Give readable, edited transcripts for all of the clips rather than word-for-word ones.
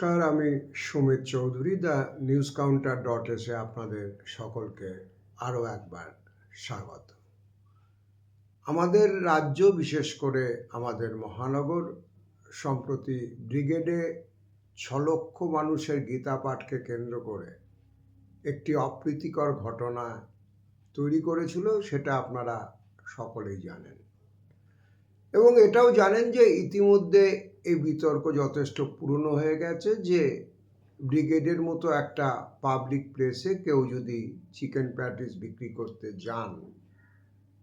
নমস্কার, আমি Sumit Chowdhury, the news counter .এসে আপনাদের সকলকে আরও একবার স্বাগত। আমাদের রাজ্য, বিশেষ করে আমাদের মহানগর, সম্প্রতি ব্রিগেডে 6 লক্ষ মানুষের গীতা পাঠকে কেন্দ্র করে একটি অপ্রীতিকর ঘটনা তৈরি করেছিল, সেটা আপনারা সকলেই জানেন। এবং এটাও জানেন যে ইতিমধ্যে এই বিতর্ক যথেষ্ট পুরনো হয়ে গেছে যে ব্রিগেডের মতো একটা পাবলিক প্লেসে কেউ যদি চিকেন প্যাটিস বিক্রি করতে যান,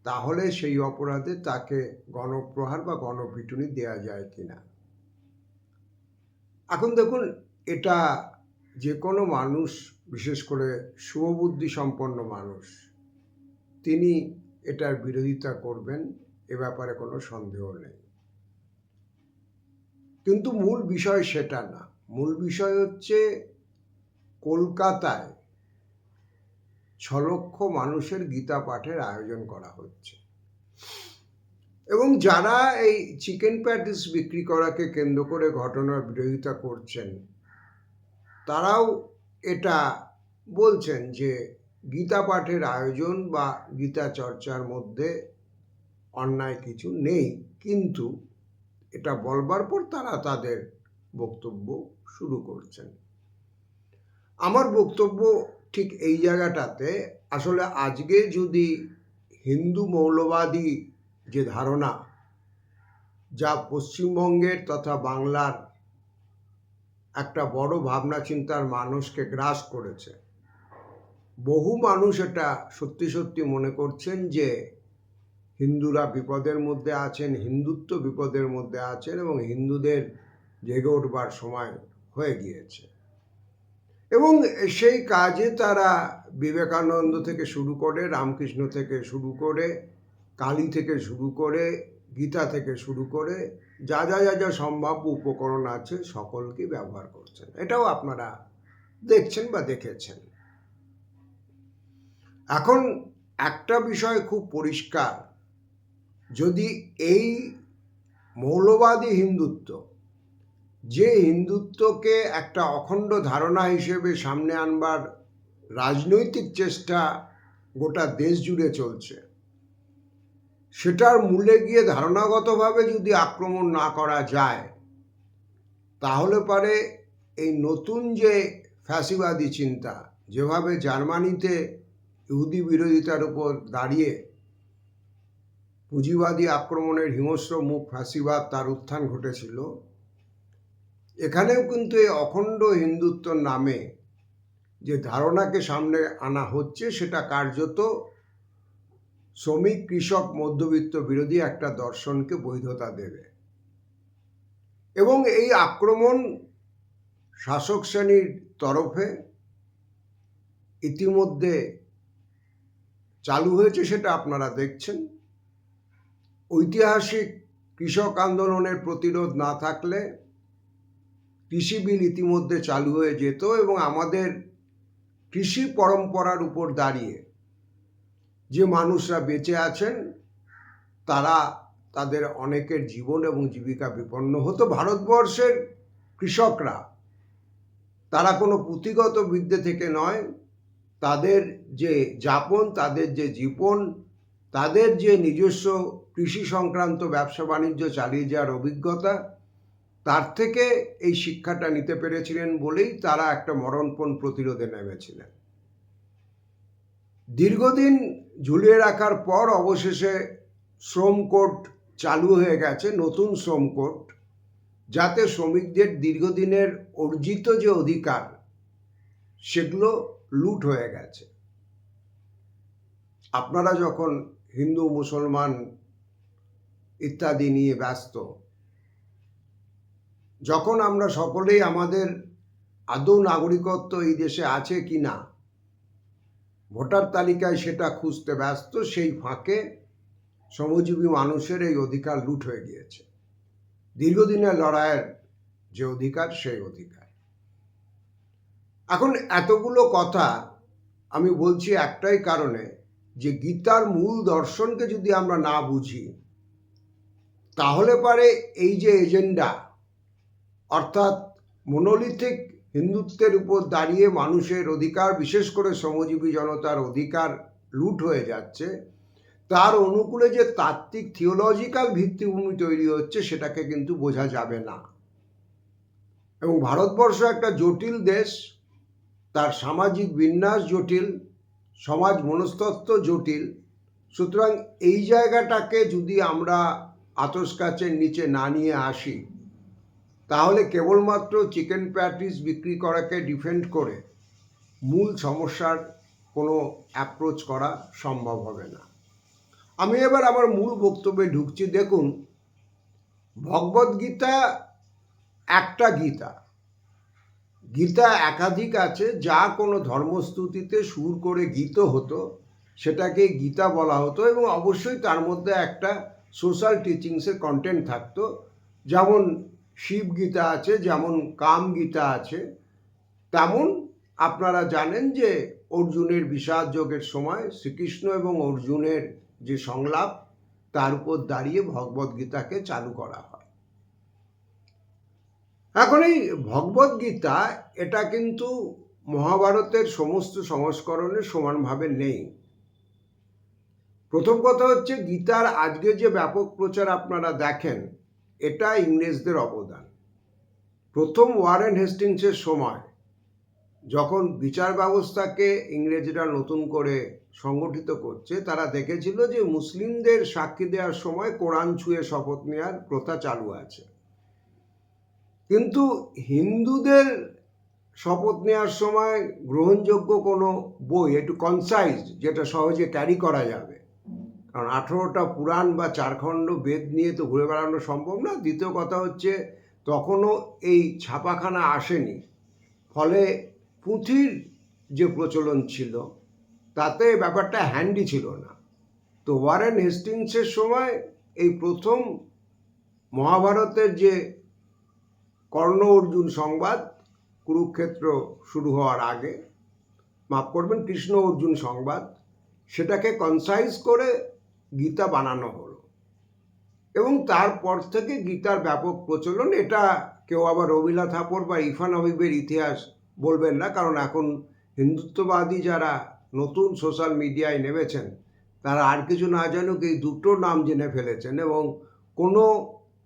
তাহলে সেই অপরাধে তাকে গণপ্রহার বা গণপিটুনি দেওয়া যায় কিনা। এখন দেখুন, এটা যে কোনো মানুষ, বিশেষ করে শুভবুদ্ধি সম্পন্ন মানুষ, তিনি এটার বিরোধিতা করবেন, এ ব্যাপারে কোনো সন্দেহ নেই। কিন্তু মূল বিষয় সেটা না। মূল বিষয় হচ্ছে কলকাতায় 6 লক্ষ মানুষের গীতা পাঠের আয়োজন করা হচ্ছে, এবং যারা এই চিকেন প্যাটিস বিক্রি করাকে কেন্দ্র করে ঘটনার বিরোধিতা করছেন, তারাও এটা বলছেন যে গীতা পাঠের আয়োজন বা গীতা চর্চার মধ্যে অন্যায় কিছু নেই, কিন্তু এটা বলবার পর তারা তাদের বক্তব্য শুরু করছেন। আমার বক্তব্য ঠিক এই জায়গাটাতে, আসলে আজকে যদি হিন্দু মৌলবাদী যে ধারণা, যা পশ্চিমবঙ্গের তথা বাংলার একটা বড় ভাবনা চিন্তার মানুষকে গ্রাস করেছে, বহু মানুষ এটা সত্যি সত্যি মনে করছেন যে হিন্দুরা বিপদের মধ্যে আছেন, হিন্দুত্ব বিপদের মধ্যে আছেন, এবং হিন্দুদের জেগে উঠবার সময় হয়ে গিয়েছে। এবং সেই কাজে তারা বিবেকানন্দ থেকে শুরু করে, রামকৃষ্ণ থেকে শুরু করে, কালী থেকে শুরু করে, গীতা থেকে শুরু করে, যা যা যা যা সম্ভাব্য উপকরণ আছে সকলকে ব্যবহার করছেন। এটাও আপনারা দেখছেন বা দেখেছেন। এখন একটা বিষয় খুব পরিষ্কার, যদি এই মৌলবাদী হিন্দুত্ব, যে হিন্দুত্বকে একটা অখণ্ড ধারণা হিসেবে সামনে আনবার রাজনৈতিক চেষ্টা গোটা দেশ জুড়ে চলছে, সেটার মূলে গিয়ে ধারণাগতভাবে যদি আক্রমণ না করা যায়, তাহলে পারে এই নতুন যে ফ্যাসিবাদী চিন্তা, যেভাবে জার্মানিতে ইহুদি বিরোধিতার উপর দাঁড়িয়ে পুঁজিবাদী আক্রমণের হিংস্র মুখ ফ্যাসিবাদ, তার উত্থান ঘটেছিল, এখানেও কিন্তু এই অখণ্ড হিন্দুত্বর নামে যে ধারণাকে সামনে আনা হচ্ছে, সেটা কার্যত শ্রমিক, কৃষক, মধ্যবিত্ত বিরোধী একটা দর্শনকে বৈধতা দেবে। এবং এই আক্রমণ শাসক শ্রেণীর তরফে ইতিমধ্যে চালু হয়েছে, সেটা আপনারা দেখছেন। ঐতিহাসিক কৃষক আন্দোলনের প্রতিরোধ না থাকলে কৃষি বিল ইতিমধ্যে চালু হয়ে যেত, এবং আমাদের কৃষি পরম্পরার উপর দাঁড়িয়ে যে মানুষরা বেঁচে আছেন, তারা, তাদের অনেকের জীবন এবং জীবিকা বিপন্ন হতো। ভারতবর্ষের কৃষকরা, তারা কোনো পুঁথিগত বিদ্যে থেকে নয়, তাদের যে যাপন, তাদের যে জীবন, তাদের যে নিজস্ব কৃষি সংক্রান্ত ব্যবসা বাণিজ্য চালিয়ে যাওয়ার অভিজ্ঞতা, তার থেকে এই শিক্ষাটা নিতে পেরেছিলেন বলেই তারা একটা মরণপণ প্রতিরোধে নেমেছিলেন। দীর্ঘদিন ঝুলিয়ে রাখার পর অবশেষে শ্রম কোড চালু হয়ে গেছে, নতুন শ্রম কোড, যাতে শ্রমিকদের দীর্ঘদিনের অর্জিত যে অধিকার, সেগুলো লুট হয়ে গেছে। আপনারা যখন হিন্দু, মুসলমান ইত্যাদি নিয়ে ব্যস্ত, যখন আমরা সকলেই আমাদের আদৌ নাগরিকত্ব এই দেশে আছে কি না ভোটার তালিকায় সেটা খুঁজতে ব্যস্ত, সেই ফাঁকে শ্রমজীবী মানুষের এই অধিকার লুট হয়ে গিয়েছে। দীর্ঘদিনের লড়াইয়ের যে অধিকার, সেই অধিকার। এখন এতগুলো কথা আমি বলছি একটাই কারণে, যে গীতার মূল দর্শনকে যদি আমরা না বুঝি, তাহলে পারে এই যে এজেন্ডা, অর্থাৎ মনোলিথিক হিন্দুত্বের উপর দাঁড়িয়ে মানুষের অধিকার, বিশেষ করে শ্রমজীবী জনতার অধিকার লুট হয়ে যাচ্ছে, তার অনুকূলে যে তাত্ত্বিক থিওলজিক্যাল ভিত্তিভূমি তৈরি হচ্ছে সেটাকে কিন্তু বোঝা যাবে না। এবং ভারতবর্ষ একটা জটিল দেশ, তার সামাজিক বিন্যাস জটিল, সমাজ মনস্তত্ত্ব জটিল। সুতরাং এই জায়গাটাকে যদি আমরা আতশকাচের নিচে না নিয়ে আসি, তাহলে কেবলমাত্র চিকেন প্যাটিস বিক্রি করাকে ডিফেন্ড করে মূল সমস্যার কোনো অ্যাপ্রোচ করা সম্ভব হবে না। আমি এবার আমার মূল বক্তব্যে ঢুকছি। দেখুন, ভগবদ্গীতা একটা গীতা, গীতা একাধিক আছে। যা কোনো ধর্মস্তুতিতে সুর করে গীত হতো সেটাকে গীতা বলা হতো, এবং অবশ্যই তার মধ্যে একটা সোশ্যাল টিচিংসের কন্টেন্ট থাকতো। যেমন শিব গীতা আছে, যেমন কাম গীতা আছে, তেমন আপনারা জানেন যে অর্জুনের বিষাদ যোগের সময় শ্রীকৃষ্ণ এবং অর্জুনের যে সংলাপ, তার উপর দাঁড়িয়ে ভগবদ্গীতাকে চালু করা হয়। এখন এই ভগবদ্গীতা এটা কিন্তু মহাভারতের সমস্ত সংস্করণে সমানভাবে নেই। প্রথম কথা হচ্ছে, গীতার আজকে যে ব্যাপক প্রচার আপনারা দেখেন, এটা ইংরেজদের অবদান। প্রথম ওয়ারেন হেস্টিংসের সময় যখন বিচার ব্যবস্থাকে ইংরেজরা নতুন করে সংগঠিত করছে, তারা দেখেছিল যে মুসলিমদের সাক্ষী দেওয়ার সময় কোরআন ছুঁয়ে শপথ নেওয়ার প্রথা চালু আছে, কিন্তু হিন্দুদের শপথ নেওয়ার সময় গ্রহণযোগ্য কোনো বই, একটু কনসাইজ, যেটা সহজে ক্যারি করা যাবে, কারণ 18টা পুরাণ বা 4 খণ্ড বেদ নিয়ে তো ঘুরে বেড়ানো সম্ভব না। দ্বিতীয় কথা হচ্ছে, তখনও এই ছাপাখানা আসেনি, ফলে পুঁথির যে প্রচলন ছিল তাতে ব্যাপারটা হ্যান্ডি ছিল না। তো ওয়ারেন হেস্টিংসের সময় এই প্রথম মহাভারতের যে কর্ণ অর্জুন সংবাদ, কুরুক্ষেত্র শুরু হওয়ার আগে, মাফ করবেন, কৃষ্ণ অর্জুন সংবাদ, সেটাকে কনসাইজ করে গীতা বানানো হলো, এবং তারপর থেকে গীতার ব্যাপক প্রচলন। এটা কেউ আবার রবীন্দ্রনাথ ঠাকুর বা ইরফান হাবিবের ইতিহাস বলবেন না, কারণ এখন হিন্দুত্ববাদী যারা নতুন সোশ্যাল মিডিয়ায় নেমেছেন, তারা আর কিছু না জানুক এই দুটো নাম জেনে ফেলেছেন, এবং কোনো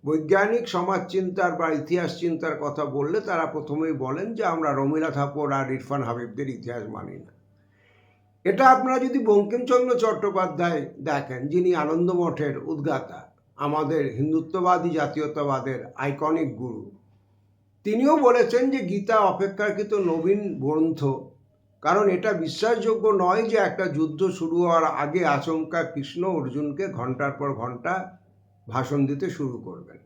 বৈজ্ঞানিক সমাজ চিন্তার বা ইতিহাস চিন্তার কথা বললে তারা প্রথমেই বলেন যে আমরা রবীন্দ্রনাথ ঠাকুর আর ইরফান হাবিবদের ইতিহাস মানি না। এটা আপনারা যদি বঙ্কিমচন্দ্র চট্টোপাধ্যায় দেখেন, যিনি আনন্দ মঠের উদ্গাতা, আমাদের হিন্দুত্ববাদী জাতীয়তাবাদের আইকনিক গুরু, তিনিও বলেছেন যে গীতা অপেক্ষাকৃত নবীন গ্রন্থ, কারণ এটা বিশ্বাসযোগ্য নয় যে একটা যুদ্ধ শুরু হওয়ার আগে আচমকা কৃষ্ণ অর্জুনকে ঘন্টার পর ঘন্টা ভাষণ দিতে শুরু করবেন।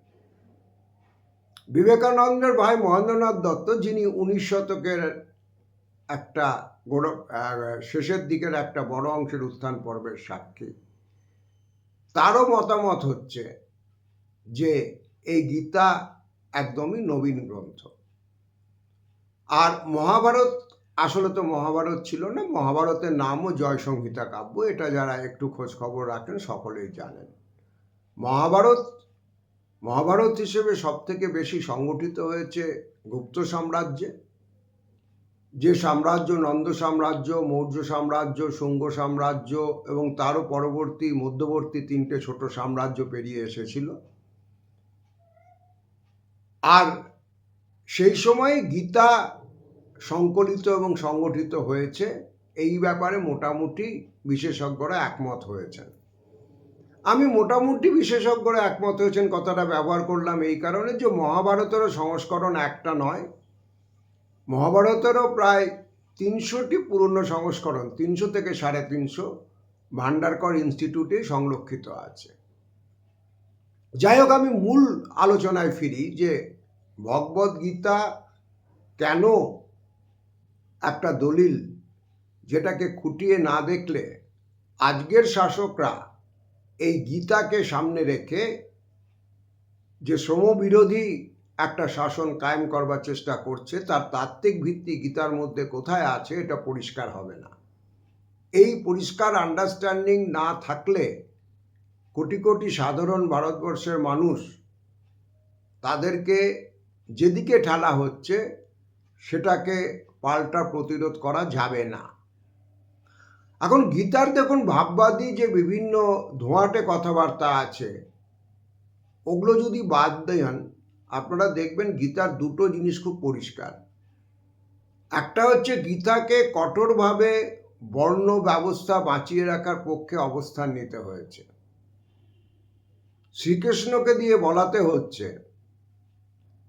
বিবেকানন্দের ভাই মহেন্দ্রনাথ দত্ত, যিনি 19 শতকের একটা শেষের দিকের একটা বড় অংশের উত্থান পর্বের সাক্ষী, তারও মতামত হচ্ছে যে এই গীতা একদমই নবীন গ্রন্থ। আর মহাভারত, আসলে তো মহাভারত ছিল না, মহাভারতের নামও জয় সংহিতা কাব্য, এটা যারা একটু খোঁজ খবর রাখেন সকলেই জানেন। মহাভারত হিসেবে সব থেকে বেশি সংগঠিত হয়েছে গুপ্ত সাম্রাজ্যে, যে সাম্রাজ্য নন্দ সাম্রাজ্য, মৌর্য সাম্রাজ্য, শুঙ্গ সাম্রাজ্য এবং তারও পরবর্তী মধ্যবর্তী 3টে ছোট সাম্রাজ্য পেরিয়ে এসেছিল। আর সেই সময় গীতা সংকলিত এবং সংগঠিত হয়েছে, এই ব্যাপারে মোটামুটি বিশেষজ্ঞরা একমত হয়েছেন। আমি মোটামুটি বিশেষজ্ঞরা একমত হয়েছেন কথাটা ব্যবহার করলাম এই কারণে যে মহাভারতেরও সংস্করণ একটা নয়, মহাভারতেরও প্রায় 300টি পুরনো সংস্করণ, 300 থেকে 350 ভান্ডারকর ইনস্টিটিউটে সংরক্ষিত আছে। যাই হোক, আমি মূল আলোচনায় ফিরি যে ভগবদ্গীতা কেন একটা দলিল, যেটাকে খুঁটিয়ে না দেখলে আজকের শাসকরা এই গীতাকে সামনে রেখে যে শ্রমবিরোধী একটা শাসন কায়েম করবার চেষ্টা করছে, তার তাত্ত্বিক ভিত্তি গীতার মধ্যে কোথায় আছে এটা পরিষ্কার হবে না। এই পরিষ্কার আন্ডারস্ট্যান্ডিং না থাকলে কোটি কোটি সাধারণ ভারতবর্ষের মানুষ তাদেরকে যেদিকে ঠেলা হচ্ছে সেটাকে পাল্টা প্রতিরোধ করা যাবে না। এখন গীতার দেখুন ভাববাদী যে বিভিন্ন ধোঁয়াটে কথাবার্তা আছে, ওগুলো যদি বাদ দেন আপনারা দেখবেন গীতার দুটো জিনিস খুব পরিষ্কার। একটা হচ্ছে গীতাকে কঠোরভাবে বর্ণ ব্যবস্থা বাঁচিয়ে রাখার পক্ষে অবস্থান নিতে হয়েছে। শ্রীকৃষ্ণকে দিয়ে বলাতে হচ্ছে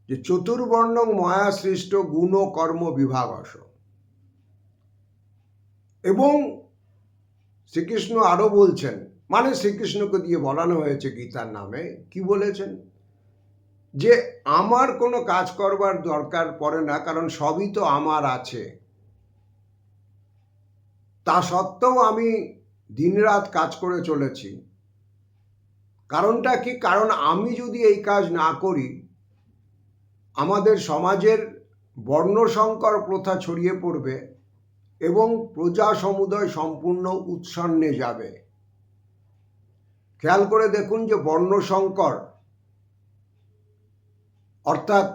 যে চতুর্বর্ণং মায়া সৃষ্ট গুণ কর্ম বিভাগস, এবং শ্রীকৃষ্ণ আরো বলছেন, মানে শ্রীকৃষ্ণকে দিয়ে বলানো হয়েছে গীতার নামে, কি বলেছেন, যে আমার কোনো কাজ করবার দরকার পড়ে না, কারণ সবই তো আমার আছে। তা সত্ত্বেও আমি দিনরাত কাজ করে চলেছি। কারণটা কি? কারণ আমি যদি এই কাজ না করি আমাদের সমাজের বর্ণসংকর প্রথা ছড়িয়ে পড়বে এবং প্রজা সমুদায় সম্পূর্ণ উৎসন্নে যাবে। খেয়াল করে দেখুন যে বর্ণসংকর অর্থাৎ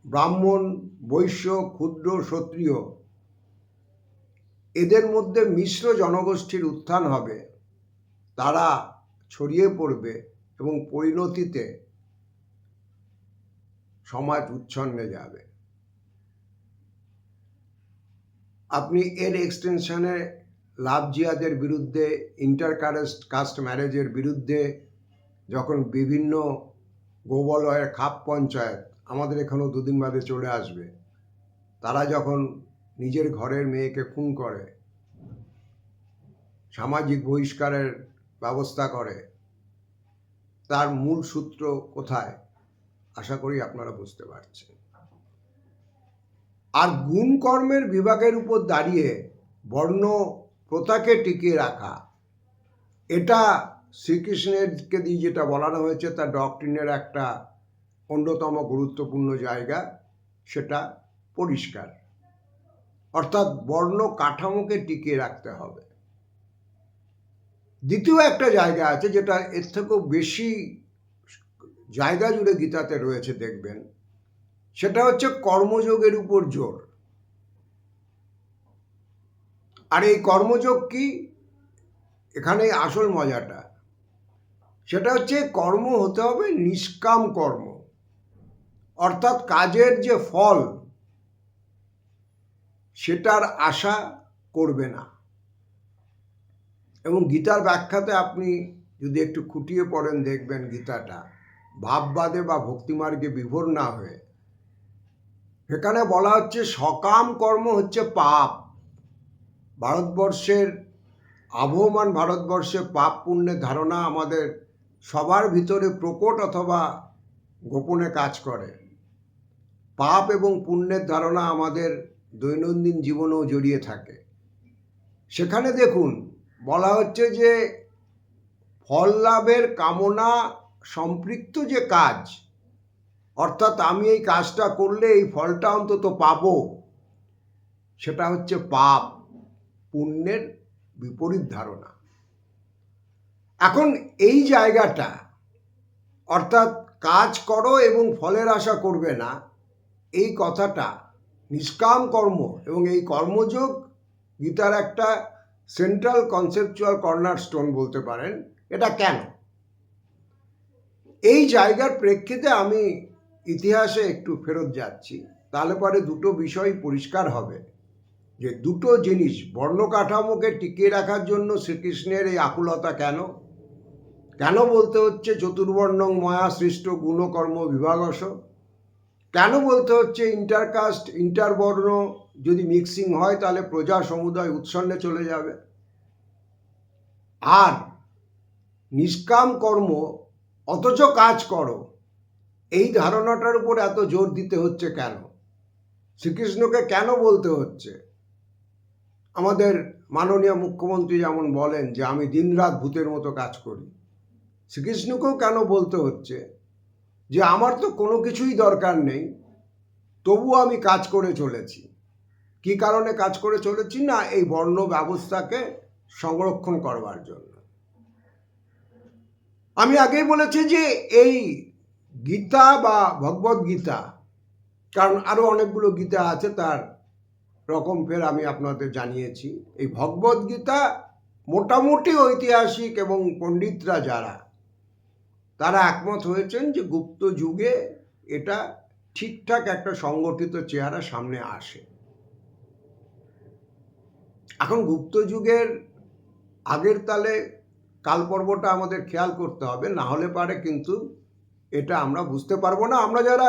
ব্রাহ্মণ, বৈশ্য, ক্ষুদ্র, ক্ষত্রিয়, এদের মধ্যে মিশ্র জনগোষ্ঠীর উত্থান হবে, তারা ছড়িয়ে পড়বে এবং পরিণতিতে সমাজ উচ্ছন্নে যাবে। আপনি এর এক্সটেনশনে লাভ জিহাদের বিরুদ্ধে, কাস্ট ম্যারেজের বিরুদ্ধে, যখন বিভিন্ন গোবলয়ের খাপ পঞ্চায়েত আমাদের এখানেও দুদিন বাদে চলে আসবে, তারা যখন নিজের ঘরের মেয়েকে খুন করে, সামাজিক বহিষ্কারের ব্যবস্থা করে, তার মূল সূত্র কোথায় আশা করি আপনারা বুঝতে পারছেন। আর গুণ কর্মের বিভাগের উপর দাঁড়িয়ে বর্ণ প্রথাকে টিকিয়ে রাখা, এটা শ্রীকৃষ্ণেরকে দিয়ে যেটা বলানো হয়েছে তার ডক্ট্রিনের একটা অন্যতম গুরুত্বপূর্ণ জায়গা, সেটা পরিষ্কার। অর্থাৎ বর্ণ কাঠামোকে টিকিয়ে রাখতে হবে। দ্বিতীয় একটা জায়গা আছে যেটা এর থেকেও বেশি জায়গা জুড়ে গীতাতে রয়েছে দেখবেন, সেটা হচ্ছে কর্মযোগের উপর জোর। আর এই কর্মযোগ কি? এখানে আসল মজাটা, সেটা হচ্ছে কর্ম হতে হবে নিষ্কাম কর্ম, অর্থাৎ কাজের যে ফল সেটার আশা করবে না। এবং গীতার ব্যাখ্যাতে আপনি যদি একটু খুঁটিয়ে পড়েন দেখবেন গীতাটা ভাববাদে বা ভক্তিমার্গে বিভোর না হয়ে, এখানে বলা হচ্ছে সকাম কর্ম হচ্ছে পাপ। ভারতবর্ষের আবহমান ভারতবর্ষে পাপ পুণ্যের ধারণা আমাদের সবার ভিতরে প্রকট অথবা গোপনে কাজ করে। পাপ এবং পুণ্যের ধারণা আমাদের দৈনন্দিন জীবনেও জড়িয়ে থাকে। সেখানে দেখুন বলা হচ্ছে যে ফল লাভের কামনা সম্পৃক্ত যে কাজ, অর্থাৎ আমি এই কাজটা করলে এই ফলটা অন্তত পাবো, সেটা হচ্ছে পাপ, পুণ্যের বিপরীত ধারণা। এখন এই জায়গাটা, অর্থাৎ কাজ করো এবং ফলের আশা করবে না, এই কথাটা নিষ্কাম কর্ম এবং এই কর্মযোগ গীতার একটা সেন্ট্রাল কনসেপচুয়াল কর্নারস্টোন বলতে পারেন। এটা কেন? এই জায়গার প্রেক্ষিতে আমি ইতিহাসে একটু ফেরত যাচ্ছি, তাহলে পরে দুটো বিষয় পরিষ্কার হবে যে দুটো জিনিস বর্ণ কাঠামোকে টিকিয়ে রাখার জন্য শ্রীকৃষ্ণের এই আকুলতা কেন, কেন বলতে হচ্ছে চতুর্বর্ণং মায়া সৃষ্ট গুণকর্ম বিভাগস, কেন বলতে হচ্ছে ইন্টারকাস্ট ইন্টারবর্ণ যদি মিক্সিং হয় তাহলে প্রজা সমুদায় উৎসন্নে চলে যাবে, আর নিষ্কাম কর্ম অথচ কাজ করো, এই ধারণাটার উপর এত জোর দিতে হচ্ছে কেন? শ্রীকৃষ্ণকে কেন বলতে হচ্ছে? আমাদের মাননীয় মুখ্যমন্ত্রী যেমন বলেন যে আমি দিনরাত ভূতের মতো কাজ করি, শ্রীকৃষ্ণকেও কেন বলতে হচ্ছে যে আমার তো কোনো কিছুই দরকার নেই, তবুও আমি কাজ করে চলেছি? কি কারণে কাজ করে চলেছি? না, এই বর্ণ ব্যবস্থাকে সংরক্ষণ করবার জন্য। আমি আগেই বলেছি যে এই গীতা বা ভগবদ গীতা, কারণ আরও অনেকগুলো গীতা আছে, তার রকম ফের আমি আপনাদের জানিয়েছি। এই ভগবদ গীতা মোটামুটি ঐতিহাসিক এবং পণ্ডিতরা যারা, তারা একমত হয়েছেন যে গুপ্ত যুগে এটা ঠিকঠাক একটা সংগঠিত চেহারা সামনে আসে। এখন গুপ্ত যুগের আগের তালে কালপর্বটা আমাদের খেয়াল করতে হবে, না হলে পারে কিন্তু এটা আমরা বুঝতে পারবো না। আমরা যারা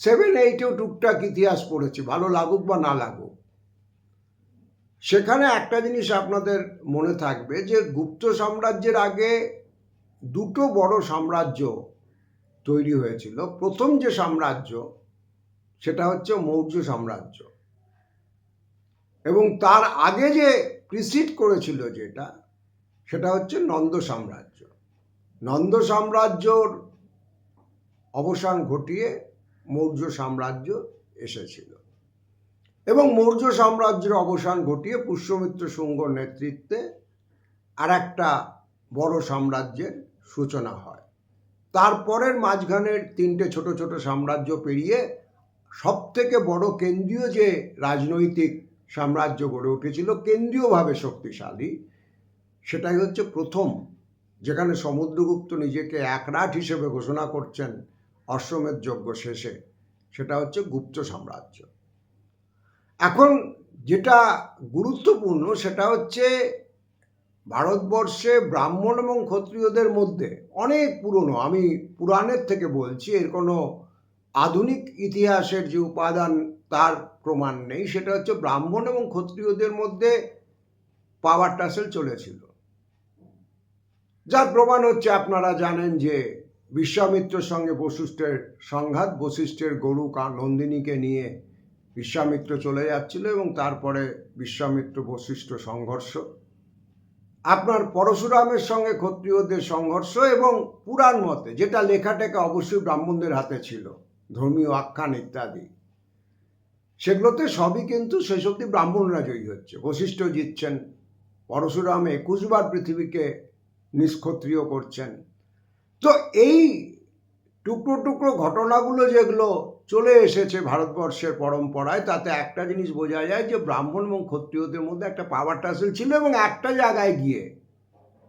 7-8-এও টুকটাক ইতিহাস পড়েছি, ভালো লাগুক বা না লাগুক, সেখানে একটা জিনিস আপনাদের মনে থাকবে যে গুপ্ত সাম্রাজ্যের আগে দুটো বড় সাম্রাজ্য তৈরি হয়েছিল। প্রথম যে সাম্রাজ্য সেটা হচ্ছে মৌর্য সাম্রাজ্য, এবং তার আগে যে প্রিসিড করেছিল যেটা, সেটা হচ্ছে নন্দ সাম্রাজ্য। নন্দ সাম্রাজ্যর অবসান ঘটিয়ে মৌর্য সাম্রাজ্য এসেছিল, এবং মৌর্য সাম্রাজ্যের অবসান ঘটিয়ে পুষ্যমিত্র শুঙ্গর নেতৃত্বে আর একটা বড় সাম্রাজ্যের সূচনা হয়। তারপরের মাঝখানের তিনটে ছোট ছোট সাম্রাজ্য পেরিয়ে সবথেকে বড় কেন্দ্রীয় যে রাজনৈতিক সাম্রাজ্য গড়ে উঠেছিল, কেন্দ্রীয়ভাবে শক্তিশালী, সেটাই হচ্ছে প্রথম, যেখানে সমুদ্রগুপ্ত নিজেকে একরাট হিসেবে ঘোষণা করছেন অশ্বমেধ যজ্ঞ শেষে, সেটা হচ্ছে গুপ্ত সাম্রাজ্য। এখন যেটা গুরুত্বপূর্ণ সেটা হচ্ছে ভারতবর্ষে ব্রাহ্মণ এবং ক্ষত্রিয়দের মধ্যে অনেক পুরনো, আমি পুরাণের থেকে বলছি, এর কোনো আধুনিক ইতিহাসের যে উপাদান তার প্রমাণ নেই, সেটা হচ্ছে ব্রাহ্মণ এবং ক্ষত্রিয়দের মধ্যে পাওয়ার টাসেল চলেছিল। যার প্রমাণ হচ্ছে আপনারা জানেন যে বিশ্বামিত্রের সঙ্গে বশিষ্ঠের সংঘাত, বশিষ্ঠের গরু নন্দিনীকে নিয়ে বিশ্বামিত্র চলে যাচ্ছিল, এবং তারপরে বিশ্বামিত্র বশিষ্ঠ সংঘর্ষ, আপনার পরশুরামের সঙ্গে ক্ষত্রিয়দের সংঘর্ষ, এবং পুরাণ মতে যেটা লেখাটেকা অবশ্যই ব্রাহ্মণদের হাতে ছিল, ধর্মীয় আখ্যান ইত্যাদি, সেগুলোতে সবই কিন্তু শেষ অবধি ব্রাহ্মণরা জয়ী হচ্ছে। বশিষ্ঠ জিতছেন, পরশুরাম 21 বার পৃথিবীকে নিষ্ক্ষত্রিয় করছেন। তো এই টুকরো টুকরো ঘটনাগুলো যেগুলো চলে এসেছে ভারতবর্ষের পরম্পরায়, তাতে একটা জিনিস বোঝা যায় যে ব্রাহ্মণ এবং ক্ষত্রিয়দের মধ্যে একটা পাওয়ার টাসেল ছিল, এবং একটা জায়গায় গিয়ে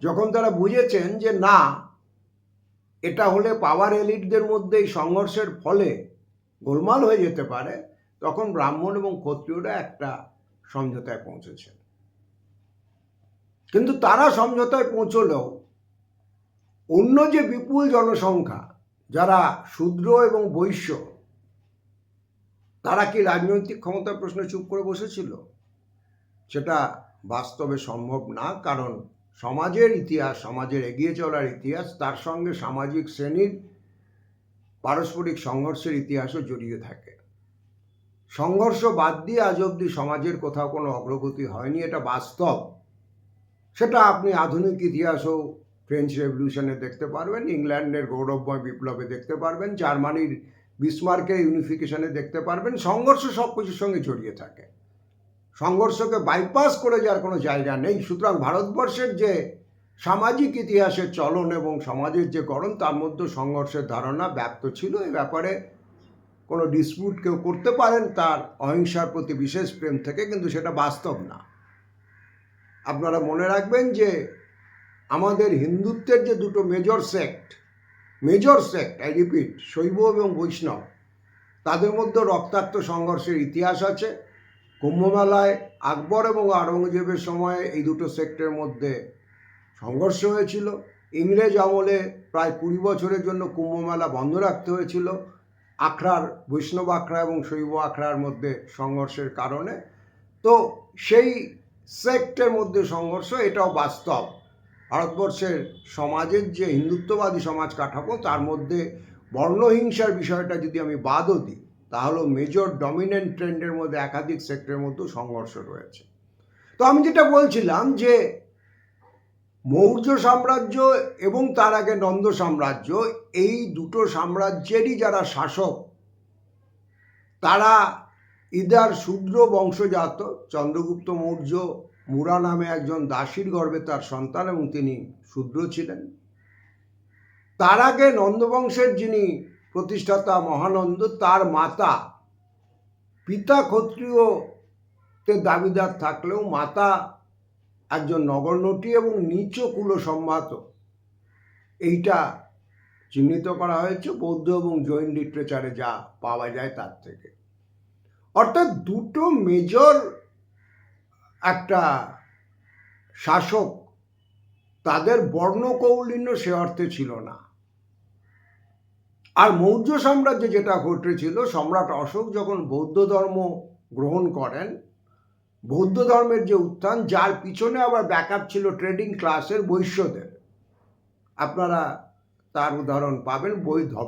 যখন তারা বুঝেছেন যে না, এটা হলে পাওয়ার এলিটদের মধ্যে এই সংঘর্ষের ফলে গোলমাল হয়ে যেতে পারে, তখন ব্রাহ্মণ এবং ক্ষত্রিয়রা একটা সমঝোতায় পৌঁছেছেন। কিন্তু তারা সমঝোতায় পৌঁছলেও অন্য যে বিপুল জনসংখ্যা, যারা শূদ্র এবং বৈশ্য, তারা কি রাজনৈতিক ক্ষমতার প্রশ্নে চুপ করে বসেছিল? সেটা বাস্তবে সম্ভব না, কারণ সমাজের ইতিহাস, সমাজের এগিয়ে চলার ইতিহাস, তার সঙ্গে সামাজিক শ্রেণীর পারস্পরিক সংঘর্ষের ইতিহাসও জড়িয়ে থাকে। সংঘর্ষ বাদ দিয়ে আজ অবধি সমাজের কোথাও কোনো অগ্রগতি হয়নি, এটা বাস্তব। সেটা আপনি আধুনিক ইতিহাসও ফ্রেঞ্চ রেভলিউশনে দেখতে পারবেন, ইংল্যান্ডের গৌরবময় বিপ্লবে দেখতে পারবেন, জার্মানির বিসমার্কের ইউনিফিকেশনে দেখতে পারবেন। সংঘর্ষ সব কিছুর সঙ্গে জড়িয়ে থাকে, সংঘর্ষকে বাইপাস করে যাওয়ার কোনো জায়গা নেই। সুতরাং ভারতবর্ষের যে সামাজিক ইতিহাসের চলন এবং সমাজের যে গড়ন, তার মধ্যে সংঘর্ষের ধারণা ব্যাপ্ত ছিল। এই ব্যাপারে কোনো ডিসপিউট কেউ করতে পারেন তার অহিংসার প্রতি বিশেষ প্রেম থেকে, কিন্তু সেটা বাস্তব না। আপনারা মনে রাখবেন যে আমাদের হিন্দুত্বের যে দুটো মেজর সেক্ট, আই রিপিট, শৈব এবং বৈষ্ণব, তাদের মধ্যে রক্তাক্ত সংঘর্ষের ইতিহাস আছে। কুম্ভমেলায় আকবর এবং আওরঙ্গজেবের সময়ে এই দুটো সেক্টের মধ্যে সংঘর্ষ হয়েছিল। ইংরেজ আমলে প্রায় 20 বছরের জন্য কুম্ভমেলা বন্ধ রাখতে হয়েছিল আখড়ার, বৈষ্ণব আখড়া এবং শৈব আখড়ার মধ্যে সংঘর্ষের কারণে। তো সেই সেক্টের মধ্যে সংঘর্ষ, এটাও বাস্তব। ভারতবর্ষের সমাজের যে হিন্দুত্ববাদী সমাজ কাঠামো, তার মধ্যে বর্ণহিংসার বিষয়টা যদি আমি বাদও দিই, তাহলে মেজর ডমিনেন্ট ট্রেন্ডের মধ্যে একাধিক সেক্টরের মধ্যে সংঘর্ষ রয়েছে। তো আমি যেটা বলছিলাম যে মৌর্য সাম্রাজ্য এবং তার আগে নন্দ সাম্রাজ্য, এই দুটো সাম্রাজ্যেরই যারা শাসক, তারা ইদার শূদ্র বংশজাত। চন্দ্রগুপ্ত মৌর্য মুরা নামে একজন দাসীর গর্ভে তার সন্তান, এবং তিনি শূদ্র ছিলেন। তার আগে নন্দবংশের যিনি প্রতিষ্ঠাতা মহানন্দ, তার মাতা পিতা ক্ষত্রিয়তে দাবিদার থাকলেও মাতা একজন নগরনটি এবং নিচ কুল সম্মাত, এইটা চিহ্নিত করা হয়েছে বৌদ্ধ এবং জৈন লিটারেচারে যা পাওয়া যায় তার থেকে। অর্থাৎ দুটো মেজর একটা শাসক, তাদের বর্ণকৌলিন্য সে অর্থে ছিল না। আর মৌর্য সাম্রাজ্যে যেটা ঘটেছিল, সম্রাট অশোক যখন বৌদ্ধ ধর্ম গ্রহণ করেন, বৌদ্ধ ধর্মের যে উত্থান, যার পিছনে আবার ব্যাকআপ ছিল ট্রেডিং ক্লাসের বৈশ্যদের, আপনারা তার উদাহরণ পাবেন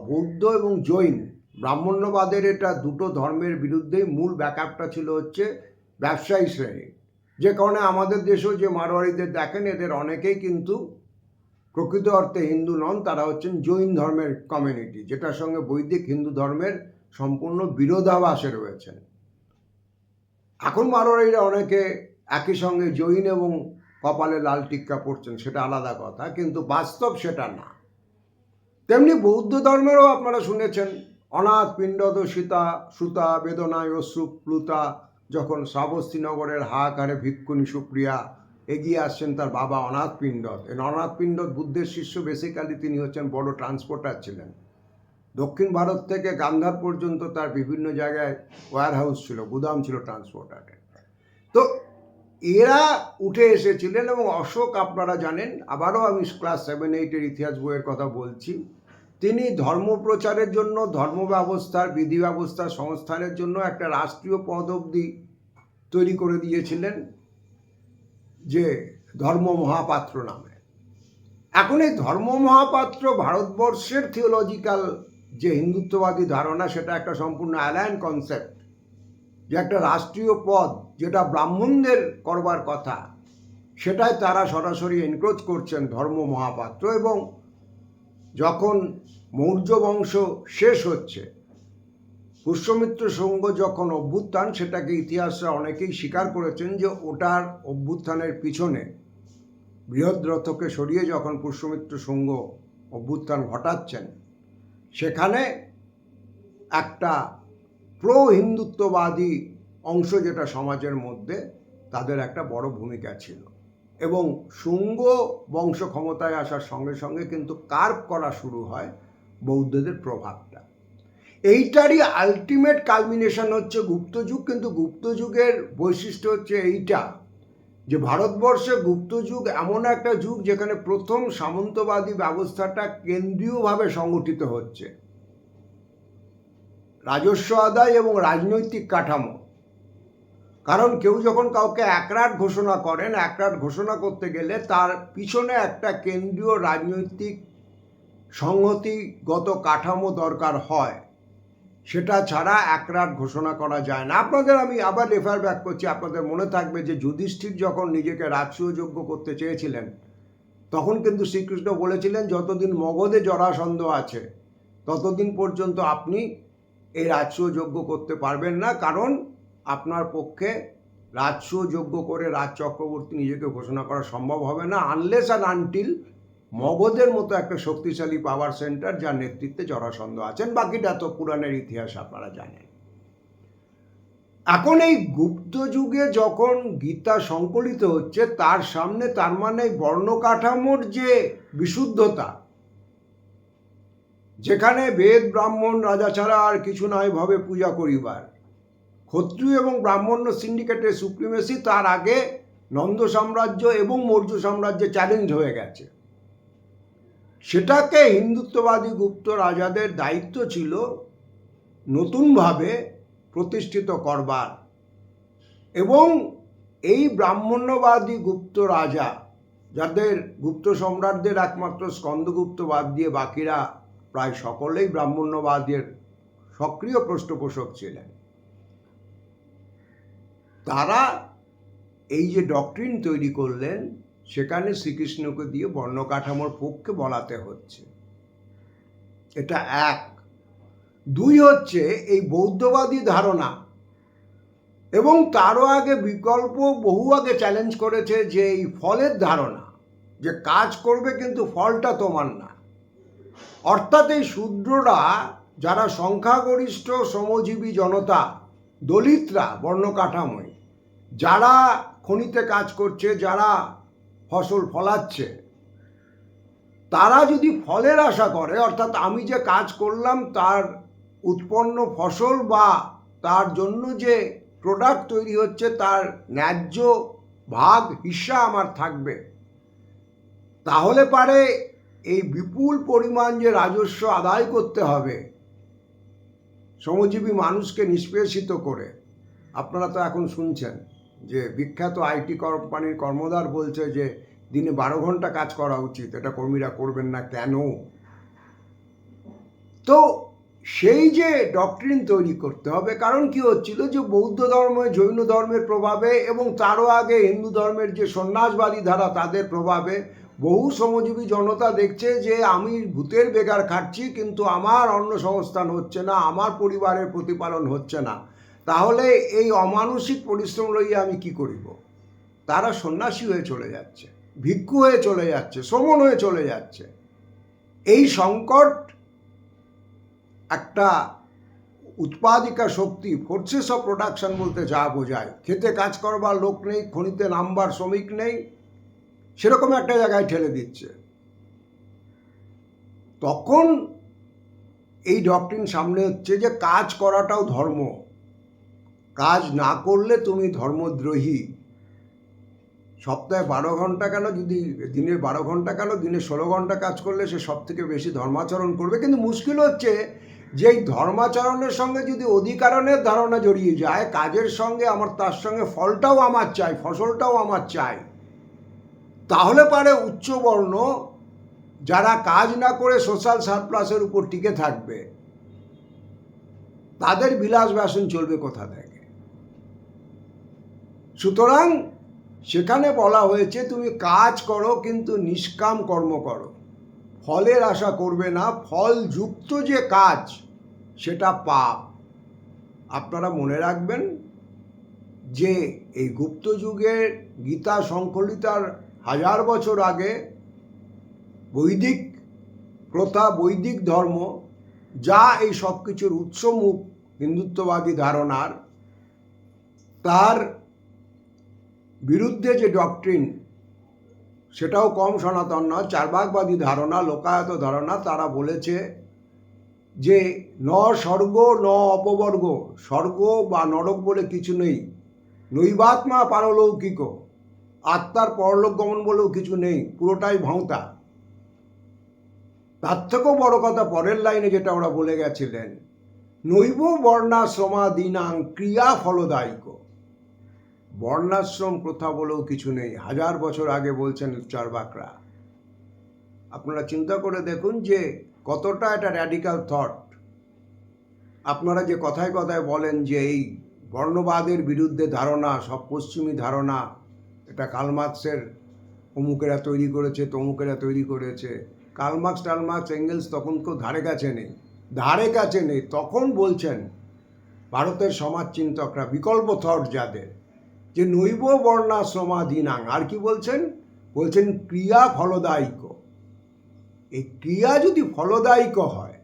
বৌদ্ধ এবং জৈন ব্রাহ্মণ্যবাদের, এটা দুটো ধর্মের বিরুদ্ধেই মূল ব্যাকআপটা ছিল হচ্ছে ব্যবসায়ী শ্রেণী। যে কারণে আমাদের দেশেও যে মারোয়ারিদের দেখেন, এদের অনেকেই কিন্তু প্রকৃত অর্থে হিন্দু নন, তারা হচ্ছেন জৈন ধর্মের কমিউনিটি, যেটার সঙ্গে বৈদিক হিন্দু ধর্মের সম্পূর্ণ বিরোধাভাসে রয়েছেন। এখন মারোয়ারিরা অনেকে একই সঙ্গে জৈন এবং কপালে লাল টিক্কা পড়ছেন, সেটা আলাদা কথা, কিন্তু বাস্তব সেটা না। তেমনি বৌদ্ধ ধর্মেরও আপনারা শুনেছেন, অনাথ পিণ্ডদ সীতা সুতা বেদনায় অশ্রু প্লুতা, যখন শ্রাবস্তীনগরের হাহাকারে ভিক্ষুণী সুপ্রিয়া এগিয়ে আসছেন তার বাবা অনাথ পিণ্ডদ। অনাথ পিণ্ডদ বুদ্ধের শিষ্য, বেসিক্যালি তিনি হচ্ছেন বড় ট্রান্সপোর্টার ছিলেন। দক্ষিণ ভারত থেকে গান্ধার পর্যন্ত তার বিভিন্ন জায়গায় ওয়্যার হাউস ছিল, গুদাম ছিল ট্রান্সপোর্টারের। তো এরা উঠে এসেছিলেন এবং অশোক, আপনারা জানেন, আবারও আমি ক্লাস 7-8-এর ইতিহাস বইয়ের কথা বলছি, তিনি ধর্ম প্রচারের জন্য, ধর্ম ব্যবস্থার বিধি ব্যবস্থার সংস্থানের জন্য একটা রাষ্ট্রীয় পদ অবধি তৈরি করে দিয়েছিলেন, যে ধর্ম মহাপাত্র নামে। এখন এই ধর্ম মহাপাত্র ভারতবর্ষের থিওলজিক্যাল যে হিন্দুত্ববাদী ধারণা, সেটা একটা সম্পূর্ণ অ্যালাইন কনসেপ্ট, যে একটা রাষ্ট্রীয় পদ যেটা ব্রাহ্মণদের করবার কথা, সেটাই তারা সরাসরি এনক্রোচ করছেন ধর্ম মহাপাত্র। এবং যখন মৌর্য বংশ শেষ হচ্ছে, পুষ্যমিত্র সংঘ যখন অভ্যুত্থান, সেটাকে ইতিহাসরা অনেকেই স্বীকার করেছেন যে ওটার অভ্যুত্থানের পিছনে বৃহদ্রথকে সরিয়ে যখন পুষ্যমিত্র সংঘ অভ্যুত্থান ঘটাচ্ছেন, সেখানে একটা প্রো হিন্দুত্ববাদী অংশ যেটা সমাজের মধ্যে, তাদের একটা বড় ভূমিকা ছিল। এবং শুঙ্গ বংশ ক্ষমতায় আসার সঙ্গে সঙ্গে কিন্তু কার্ভ করা শুরু হয় বৌদ্ধদের প্রভাবটা। এইটারই আলটিমেট কালমিনেশন হচ্ছে গুপ্তযুগ। কিন্তু গুপ্তযুগের বৈশিষ্ট্য হচ্ছে এইটা, যে ভারতবর্ষে গুপ্তযুগ এমন একটা যুগ যেখানে প্রথম সামন্তবাদী ব্যবস্থাটা কেন্দ্রীয়ভাবে সংগঠিত হচ্ছে। রাজস্ব আদায় এবং রাজনৈতিক কাঠামো, কারণ কেউ যখন কাউকে একরাট ঘোষণা করেন, একরাট ঘোষণা করতে গেলে তার পিছনে একটা কেন্দ্রীয় রাজনৈতিক সংহতিগত কাঠামো দরকার হয়, সেটা ছাড়া একরাট ঘোষণা করা যায় না। আপনাদের আমি আবার রেফার ব্যাক করছি, আপনাদের মনে থাকবে যে যুধিষ্ঠির যখন নিজেকে রাজসূয়যোগ্য করতে চেয়েছিলেন, তখন কিন্তু শ্রীকৃষ্ণ বলেছিলেন, যতদিন মগধে জরাসন্ধ আছে ততদিন পর্যন্ত আপনি এই রাজসূয়যোগ্য করতে পারবেন না, কারণ আপনার পক্ষে রাজসূয়যোগ্য করে রাজ চক্রবর্তী নিজেকে ঘোষণা করা সম্ভব হবে না, আনলেস অ্যান্ড আনটিল মগধের মতো একটা শক্তিশালী পাওয়ার সেন্টার যার নেতৃত্বে জরাসন্ধ আছেন। বাকিটা তো পুরাণের ইতিহাস, আপনারা জানেন। এখন এই গুপ্ত যুগে যখন গীতা সংকলিত হচ্ছে, তার সামনে, তার মানে বর্ণকাঠামোর যে বিশুদ্ধতা, যেখানে বেদ ব্রাহ্মণ রাজা ছাড়া আর কিছু নয় ভবে পূজা করিবার, ক্ষত্রিয় এবং ব্রাহ্মণ্য সিন্ডিকেটের সুপ্রিমেসি তার আগে নন্দ সাম্রাজ্য এবং মৌর্য সাম্রাজ্যে চ্যালেঞ্জ হয়ে গেছে। সেটাকে হিন্দুত্ববাদী গুপ্ত রাজাদের দায়িত্ব ছিল নতুনভাবে প্রতিষ্ঠিত করবার। এবং এই ব্রাহ্মণ্যবাদী গুপ্ত রাজা, যাদের গুপ্ত সম্রাটদের একমাত্র স্কন্দগুপ্ত বাদ দিয়ে বাকিরা প্রায় সকলেই ব্রাহ্মণ্যবাদের সক্রিয় পৃষ্ঠপোষক ছিলেন, তারা এই যে ডক্ট্রিন তৈরি করলেন, সেখানে শ্রীকৃষ্ণকে দিয়ে বর্ণকাঠামোর পক্ষে বলাতে হচ্ছে। এটা এক। দুই হচ্ছে এই বৌদ্ধবাদী ধারণা, এবং তারও আগে বিকল্প বহু আগে চ্যালেঞ্জ করেছে যে এই ফলের ধারণা, যে কাজ করবে কিন্তু ফলটা তোমার না। অর্থাৎ এই শূদ্ররা যারা সংখ্যাগরিষ্ঠ শ্রমজীবী জনতা, দলিতরা বর্ণ কাঠামোয়, যারা খনিতে কাজ করছে, যারা ফসল ফলাচ্ছে, তারা যদি ফলের আশা করে, অর্থাৎ আমি যে কাজ করলাম তার উৎপন্ন ফসল বা তার জন্য যে প্রোডাক্ট তৈরি হচ্ছে তার ন্যায্য ভাগ হিস্সা আমার থাকবে, তাহলে পারে এই বিপুল পরিমাণ যে রাজস্ব আদায় করতে হবে শ্রমজীবী মানুষকে নিষ্পেষিত করে। আপনারা তো এখন শুনছেন যে বিখ্যাত আইটি কোম্পানির কর্মদার বলছে যে দিনে 12 ঘন্টা কাজ করা উচিত, এটা কর্মীরা করবেন না কেন? তো সেই যে ডক্ট্রিন তৈরি করতে হবে, কারণ কি হচ্ছিল যে বৌদ্ধ ধর্মে, জৈন ধর্মের প্রভাবে এবং তারও আগে হিন্দু ধর্মের যে সন্ন্যাসবাদী ধারা তাদের প্রভাবে বহু শ্রমজীবী জনতা দেখছে যে আমি ভূতের বেগার খাচ্ছি কিন্তু আমার অন্ন সংস্থান হচ্ছে না, আমার পরিবারের প্রতিপালন হচ্ছে না, তাহলে এই অমানসিক পরিশ্রম লইয়া আমি কি করিব? তারা সন্ন্যাসী হয়ে চলে যাচ্ছে, ভিক্ষু হয়ে চলে যাচ্ছে, শ্রমণ হয়ে চলে যাচ্ছে। এই সংকট একটা উৎপাদিকা শক্তি, ফোর্সেস অফ প্রোডাকশন বলতে যা বোঝায়, খেতে কাজ করবার লোক নেই, খনিতে নামবার শ্রমিক নেই, সেরকম একটা জায়গায় ঠেলে দিচ্ছে। তখন এই ডক্ট্রিন সামনে হচ্ছে যে কাজ করাটাও ধর্ম, কাজ না করলে তুমি ধর্মদ্রোহী। সপ্তাহে 12 ঘন্টা কেন, যদি দিনের 12 ঘন্টা কেন, দিনে 16 ঘন্টা কাজ করলে সে সব থেকে বেশি ধর্মাচরণ করবে। কিন্তু মুশকিল হচ্ছে যে এই ধর্মাচরণের সঙ্গে যদি অধিকারণের ধারণা জড়িয়ে যায়, কাজের সঙ্গে আমার তার সঙ্গে ফলটাও আমার চাই, ফসলটাও আমার চাই, তাহলে পারে উচ্চবর্ণ যারা কাজ না করে সোশ্যাল সারপ্লাসের উপর টিকে থাকবে, তাদের বিলাস ব্যাসন চলবে কোথা থেকে? সুতরাং সেখানে বলা হয়েছে তুমি কাজ করো কিন্তু নিষ্কাম কর্ম করো, ফলের আশা করবে না, ফলযুক্ত যে কাজ সেটা পাপ। আপনারা মনে রাখবেন যে এই গুপ্ত যুগের গীতা সংকলিতার 1000 বছর আগে বৈদিক প্রথা, বৈদিক ধর্ম, যা এই সব কিছুর উৎসমুখ হিন্দুত্ববাদী ধারণার, তার বিরুদ্ধে যে ডক্ট্রিন, সেটাও কম সনাতন নয়, চার্বাকবাদী ধারণা, লোকায়ত ধারণা, তারা বলেছে যে ন স্বর্গ ন অপবর্গ, স্বর্গ বা নরক বলে কিছু নেই, নৈবাত্মা পারলৌকিক, আত্মার পরলোক গমন বলেও কিছু নেই, পুরোটাই ভাঁওতা। তার থেকেও বড় কথা পরের লাইনে যেটা ওরা বলে গেছিলেন, নৈব বর্ণাশ্রমাদীনাং ক্রিয়া ফলদায়িক, বর্ণাশ্রম প্রথা বলেও কিছু নেই, 1000 বছর আগে বলছেন চার্বাকরা। আপনারা চিন্তা করে দেখুন যে কতটা এটা র্যাডিক্যাল থট। আপনারা যে কথায় কথায় বলেন যে এই বর্ণবাদের বিরুদ্ধে ধারণা, সব পশ্চিমী ধারণা, এটা কার্লমার্ক্সের, অমুকেরা তৈরি করেছে, তমুকেরা তৈরি করেছে। কার্লমার্ক্স টার্লমার্ক্স এঙ্গেলস তখন কেউ ধারে কাছে নেই। তখন বলছেন ভারতের সমাজচিন্তকরা, বিকল্প থট যাদের, যে নৈব বর্ণাশ্রমাধীনাং, আর কি বলছেন? বলছেন ক্রিয়া ফলদায়িক। এই ক্রিয়া যদি ফলদায়িক হয়,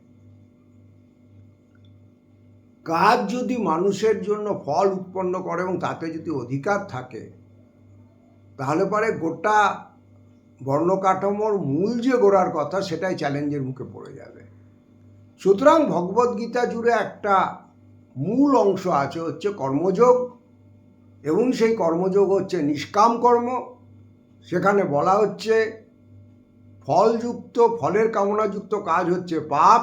কাজ যদি মানুষের জন্য ফল উৎপন্ন করে এবং তাতে যদি অধিকার থাকে, তাহলে পরে গোটা বর্ণকাঠামোর মূল যে গোড়ার কথা সেটাই চ্যালেঞ্জের মুখে পড়ে যাবে। সুতরাং ভগবদ্গীতা জুড়ে একটা মূল অংশ আছে, হচ্ছে কর্মযোগ, এবং সেই কর্মযোগ হচ্ছে নিষ্কাম কর্ম। সেখানে বলা হচ্ছে ফলযুক্ত, ফলের কামনাযুক্ত কাজ হচ্ছে পাপ,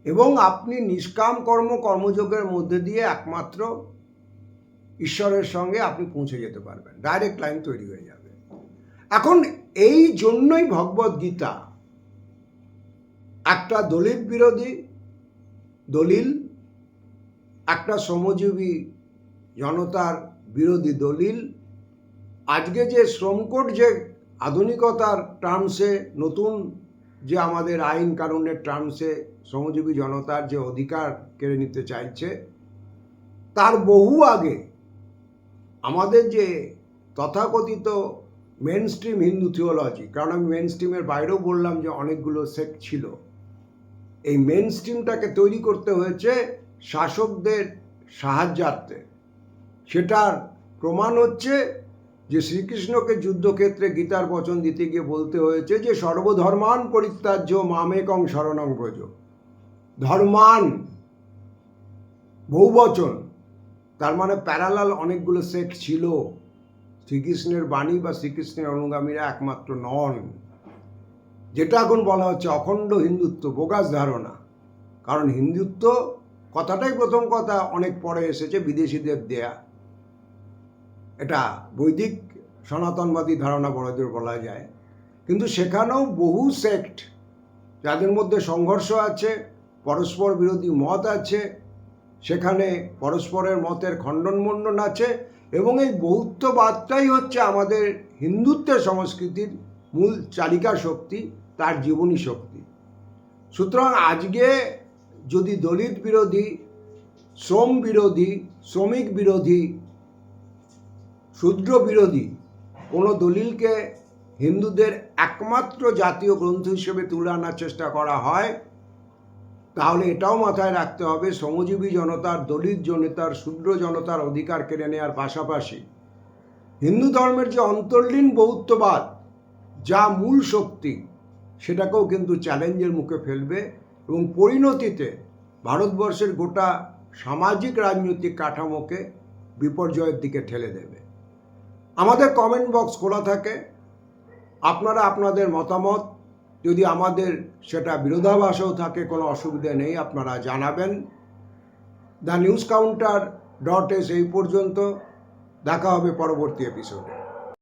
এবং আপনি নিষ্কাম কর্মযোগের মধ্যে দিয়ে একমাত্র ঈশ্বরের সঙ্গে আপনি পৌঁছে যেতে পারবেন, ডাইরেক্ট লাইন তৈরি হয়ে যাবে। এখন এই জন্যই ভগবদ্গীতা একটা দলিত বিরোধী দলিল, একটা শ্রমজীবী জনতার বিরোধী দলিল। আজকে যে শ্রমকোড, যে আধুনিকতার টার্মসে, নতুন যে আমাদের আইন কানুনের টার্মসে শ্রমজীবী জনতার যে অধিকার কেড়ে নিতে চাইছে, তার বহু আগে আমাদের যে তথাকথিত মেন স্ট্রিম হিন্দু থিওলজি, কারণ আমি মেন স্ট্রিমের বাইরেও বললাম যে অনেকগুলো সেক্ট ছিল, এই মেন স্ট্রিমটাকে তৈরি করতে হয়েছে শাসকদের সাহায্যার্থে। সেটার প্রমাণ হচ্ছে যে শ্রীকৃষ্ণকে যুদ্ধক্ষেত্রে গীতার বচন দিতে গিয়ে বলতে হয়েছে যে সর্বধর্মান পরিত্যাজ্য মামেকং শরণং ব্রজ। ধর্মান বহুবচন, তার মানে প্যারালাল অনেকগুলো সেক্ট ছিল। শ্রীকৃষ্ণের বাণী বা শ্রীকৃষ্ণের অনুগামীরা একমাত্র নন। যেটা এখন বলা হচ্ছে অখণ্ড হিন্দুত্ব, বোগাস ধারণা। কারণ হিন্দুত্ব কথাটাই প্রথম কথা অনেক পরে এসেছে, বিদেশিদের দেয়া। এটা বৈদিক সনাতনবাদী ধারণা বড়দের বলা যায়। কিন্তু সেখানেও বহু সেক্ট, যাদের মধ্যে সংঘর্ষ আছে, পরস্পর বিরোধী মত আছে, সেখানে পরস্পরের মতের খণ্ডন-মণ্ডন আছে, এবং এই বৌদ্ধবাদটাই হচ্ছে আমাদের হিন্দুত্বের সংস্কৃতির মূল চালিকা শক্তি, তার জীবনী শক্তি। সুতরাং আজকে যদি দলিত বিরোধী, শ্রম বিরোধী, শ্রমিক বিরোধী, শূদ্র বিরোধী কোনো দলিলকে হিন্দুদের একমাত্র জাতীয় গ্রন্থ হিসেবে তুলে আনার চেষ্টা করা হয়, তাহলে এটাও মাথায় রাখতে হবে শ্রমজীবী জনতার, দলিত জনতার, শূদ্র জনতার অধিকার কেড়ে নেওয়ার পাশাপাশি হিন্দু ধর্মের যে অন্তর্লীন বৌদ্ধবাদ, যা মূল শক্তি, সেটাকেও কিন্তু চ্যালেঞ্জের মুখে ফেলবে এবং পরিণতিতে ভারতবর্ষের গোটা সামাজিক রাজনৈতিক কাঠামোকে বিপর্যয়ের দিকে ঠেলে দেবে। আমাদের কমেন্ট বক্স খোলা থাকে। আপনারা আপনাদের মতামত, যদি আমাদের সেটা বিরোধাভাসেও থাকে, কোনো অসুবিধা নেই, আপনারা জানাবেন। দ্য নিউজ কাউন্টার .s এই পর্যন্ত। দেখা হবে পরবর্তী এপিসোডে।